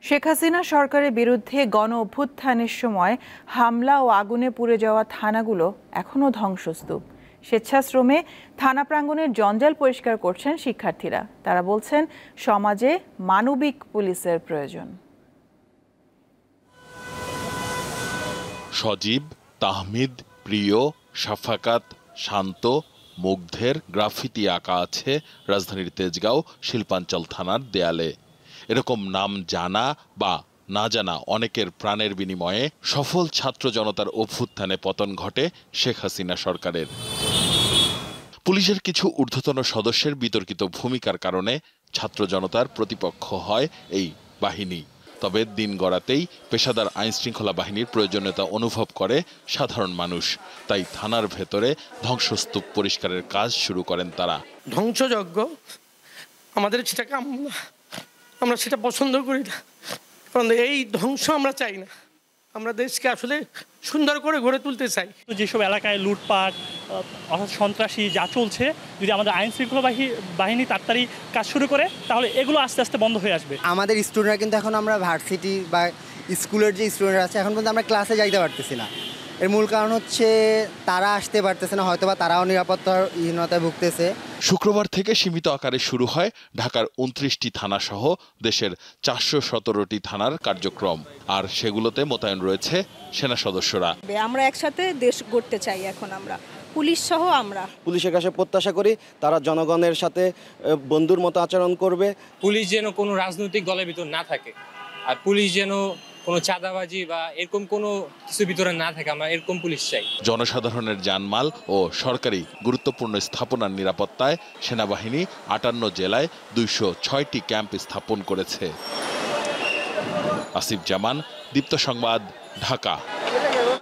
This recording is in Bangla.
শেখ হাসিনা সরকারের বিরুদ্ধে গণ অভ্যুত্থানের সময় হামলা ও আগুনে পুড়ে যাওয়া থানাগুলো এখনও ধ্বংসস্তূপ। স্বেচ্ছাশ্রমে থানা প্রাঙ্গণের জঞ্জাল পরিষ্কার করছেন শিক্ষার্থীরা। তারা বলছেন সমাজে মানবিক পুলিশের প্রয়োজন। সজীব, তাহমিদ, প্রিয়, সাফাকাত, শান্ত, মুগ্ধের গ্রাফিতি আঁকা আছে রাজধানীর তেজগাঁও শিল্পাঞ্চল থানার দেয়ালে। এরকম নাম জানা বা না জানা অনেকের প্রাণের বিনিময়ে সফল ছাত্র জনতার অভ্যুত্থানে পতন ঘটে শেখ হাসিনা সরকারের। পুলিশের কিছু ঊর্ধ্বতন সদস্যের বিতর্কিত ভূমিকার কারণে ছাত্র জনতার প্রতিপক্ষ হয় এই বাহিনী। তবে দিন গড়াতেই পেশাদার আইনশৃঙ্খলা বাহিনীর প্রয়োজনীয়তা অনুভব করে সাধারণ মানুষ। তাই থানার ভেতরে ধ্বংসস্তূপ পরিষ্কারের কাজ শুরু করেন তারা। ধ্বংসযজ্ঞ আমাদের সেটাকে আমরা সেটা পছন্দ করি না, কারণ এই ধ্বংস আমরা চাই না। আমরা দেশকে আসলে সুন্দর করে গড়ে তুলতে চাই। যেসব এলাকায় লুটপাট অর্থাৎ সন্ত্রাসী যা চলছে, যদি আমাদের আইন শৃঙ্খলা বাহিনী তাড়াতাড়ি কাজ শুরু করে তাহলে এগুলো আস্তে আস্তে বন্ধ হয়ে আসবে। আমাদের স্টুডেন্টরা কিন্তু এখন আমরা ভার্সিটি বা স্কুলের যে স্টুডেন্টরা আছে এখন পর্যন্ত আমরা ক্লাসে যাইতে পারতেছি না। এর মূল কারণ হচ্ছে তারা আসতে পারতেছে না, হয়তোবা তারাও নিরাপত্তাহীনতায় ভুগতেছে। শুক্রবার থেকে সীমিত আকারে শুরু হয় ঢাকার ২৯টি থানা সহ দেশের ৪১৭টি থানার কার্যক্রম। আর সেগুলোতে মোতায়েন রয়েছে সেনা সদস্যরা। আমরা একসাথে দেশ গড়তে চাই। এখন আমরা পুলিশ সহ আমরা পুলিশের কাছে প্রত্যাশা করি তারা জনগণের সাথে বন্ধুর মতো আচরণ করবে। পুলিশ যেন কোনো রাজনৈতিক দলের ভিতর না থাকে, আর পুলিশ যেন কোনো চাঁদাবাজি বা এরকম কোনো কিছু ভিতরে না থাকে। আমরা এরকম পুলিশ চাই। জনসাধারণের জানমাল ও সরকারি গুরুত্বপূর্ণ স্থাপনার নিরাপত্তায় সেনাবাহিনী ৫৮ জেলায় ২০৬টি ক্যাম্প স্থাপন করেছে। আসিফ জামান, দীপ্ত সংবাদ, ঢাকা।